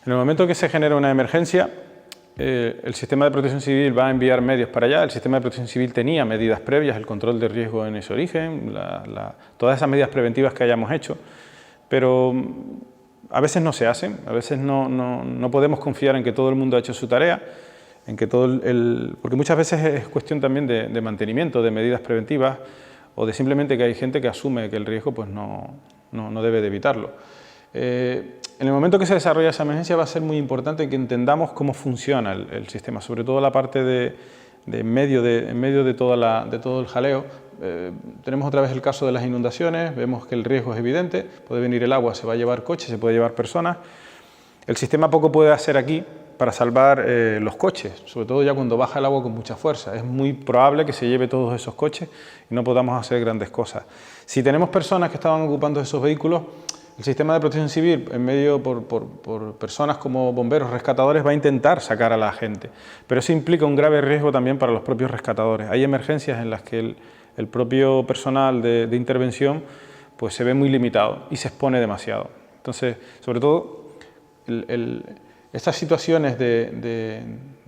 En el momento que se genera una emergencia, el sistema de protección civil va a enviar medios para allá. El sistema de protección civil tenía medidas previas, el control de riesgo en ese origen, todas esas medidas preventivas que hayamos hecho, pero a veces no se hacen, a veces no podemos confiar en que todo el mundo ha hecho su tarea, en que porque muchas veces es cuestión también de mantenimiento, de medidas preventivas, o de simplemente que hay gente que asume que el riesgo pues no debe de evitarlo. En el momento que se desarrolla esa emergencia va a ser muy importante que entendamos cómo funciona el sistema, sobre todo la parte en medio de todo el jaleo. Tenemos otra vez el caso de las inundaciones, vemos que el riesgo es evidente, puede venir el agua, se va a llevar coches, se puede llevar personas. El sistema poco puede hacer aquí para salvar los coches, sobre todo ya cuando baja el agua con mucha fuerza. Es muy probable que se lleve todos esos coches y no podamos hacer grandes cosas. Si tenemos personas que estaban ocupando esos vehículos, el sistema de protección civil, por personas como bomberos, rescatadores, va a intentar sacar a la gente. Pero eso implica un grave riesgo también para los propios rescatadores. Hay emergencias en las que el propio personal de intervención pues, se ve muy limitado y se expone demasiado. Entonces, sobre todo, estas situaciones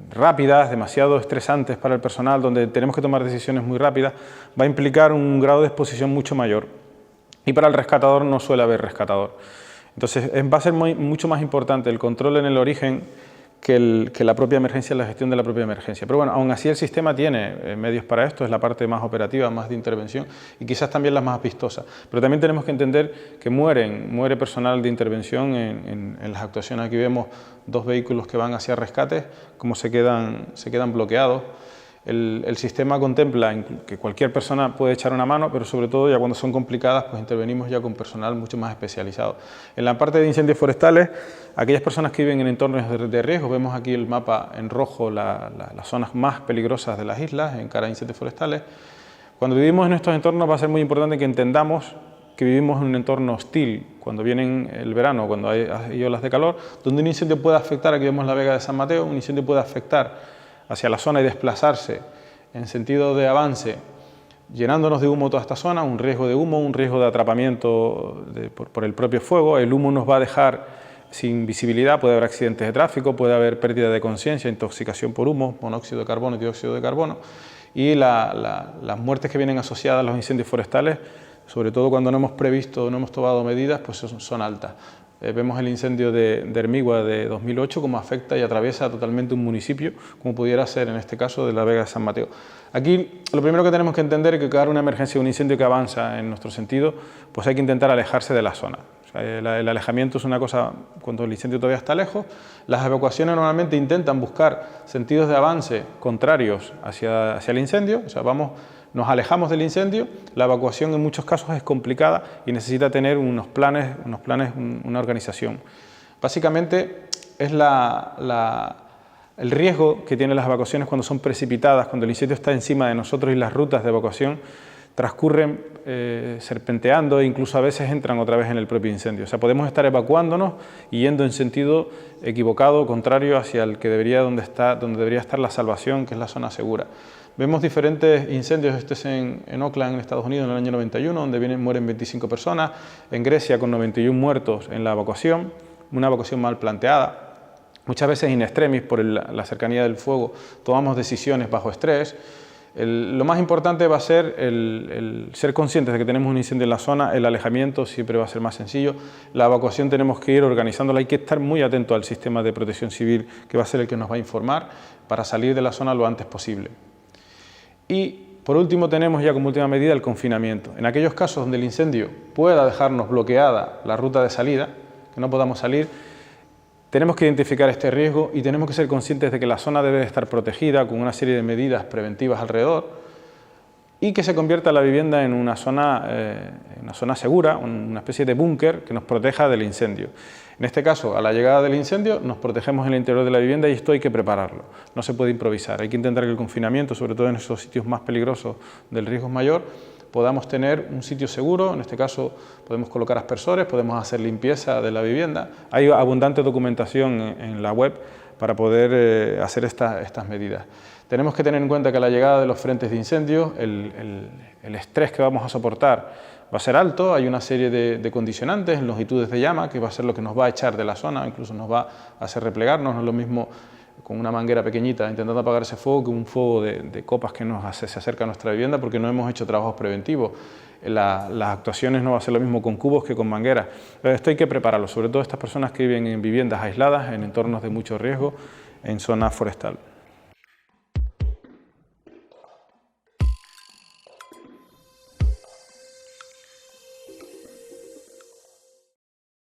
rápidas, demasiado estresantes para el personal, donde tenemos que tomar decisiones muy rápidas, va a implicar un grado de exposición mucho mayor. Y para el rescatador no suele haber rescatador. Entonces va a ser mucho más importante el control en el origen que la propia emergencia, la gestión de la propia emergencia. Pero bueno, aún así el sistema tiene medios para esto, es la parte más operativa, más de intervención y quizás también la más vistosa. Pero también tenemos que entender que muere personal de intervención en las actuaciones. Aquí vemos dos vehículos que van hacia rescates, cómo se quedan bloqueados. El sistema contempla que cualquier persona puede echar una mano, pero sobre todo ya cuando son complicadas, pues intervenimos ya con personal mucho más especializado. En la parte de incendios forestales, aquellas personas que viven en entornos de riesgo, vemos aquí el mapa en rojo, las zonas más peligrosas de las islas en cara a incendios forestales. Cuando vivimos en estos entornos va a ser muy importante que entendamos que vivimos en un entorno hostil, cuando viene el verano, cuando hay olas de calor, donde un incendio puede afectar, aquí vemos la Vega de San Mateo, un incendio puede afectar hacia la zona y desplazarse en sentido de avance, llenándonos de humo toda esta zona, un riesgo de humo, un riesgo de atrapamiento por el propio fuego. El humo nos va a dejar sin visibilidad, puede haber accidentes de tráfico, puede haber pérdida de conciencia, intoxicación por humo, monóxido de carbono y dióxido de carbono, y las muertes que vienen asociadas a los incendios forestales, sobre todo cuando no hemos previsto, no hemos tomado medidas, pues son altas. Vemos el incendio de Hermigua de 2008, cómo afecta y atraviesa totalmente un municipio, como pudiera ser en este caso de la Vega de San Mateo. Aquí lo primero que tenemos que entender es que cada una emergencia, un incendio que avanza en nuestro sentido, pues hay que intentar alejarse de la zona. O sea, el alejamiento es una cosa cuando el incendio todavía está lejos. Las evacuaciones normalmente intentan buscar sentidos de avance contrarios hacia el incendio, o sea, nos alejamos del incendio. La evacuación en muchos casos es complicada y necesita tener unos planes, una organización. Básicamente es el riesgo que tienen las evacuaciones cuando son precipitadas, cuando el incendio está encima de nosotros y las rutas de evacuación transcurren serpenteando e incluso a veces entran otra vez en el propio incendio. O sea, podemos estar evacuándonos y yendo en sentido equivocado, contrario hacia el que donde debería estar la salvación, que es la zona segura. Vemos diferentes incendios, este es en Auckland, en Estados Unidos, en el año 91, donde mueren 25 personas, en Grecia con 91 muertos en la evacuación, una evacuación mal planteada, muchas veces in extremis por la cercanía del fuego, tomamos decisiones bajo estrés. Lo más importante va a ser el ser conscientes de que tenemos un incendio en la zona, el alejamiento siempre va a ser más sencillo, la evacuación tenemos que ir organizándola, hay que estar muy atento al sistema de protección civil que va a ser el que nos va a informar para salir de la zona lo antes posible. Y por último tenemos ya como última medida el confinamiento. En aquellos casos donde el incendio pueda dejarnos bloqueada la ruta de salida, que no podamos salir, tenemos que identificar este riesgo y tenemos que ser conscientes de que la zona debe estar protegida con una serie de medidas preventivas alrededor y que se convierta la vivienda en una zona segura, una especie de búnker que nos proteja del incendio. En este caso, a la llegada del incendio, nos protegemos en el interior de la vivienda y esto hay que prepararlo. No se puede improvisar, hay que intentar que el confinamiento, sobre todo en esos sitios más peligrosos del riesgo mayor, podamos tener un sitio seguro. En este caso podemos colocar aspersores, podemos hacer limpieza de la vivienda. Hay abundante documentación en la web para poder hacer estas medidas. Tenemos que tener en cuenta que a la llegada de los frentes de incendio, el estrés que vamos a soportar va a ser alto, hay una serie de condicionantes en longitudes de llama que va a ser lo que nos va a echar de la zona, incluso nos va a hacer replegarnos, no es lo mismo con una manguera pequeñita intentando apagar ese fuego que un fuego de copas que se acerca a nuestra vivienda porque no hemos hecho trabajos preventivos. Las actuaciones no va a ser lo mismo con cubos que con mangueras. Pero esto hay que prepararlo, sobre todo estas personas que viven en viviendas aisladas, en entornos de mucho riesgo, en zona forestal.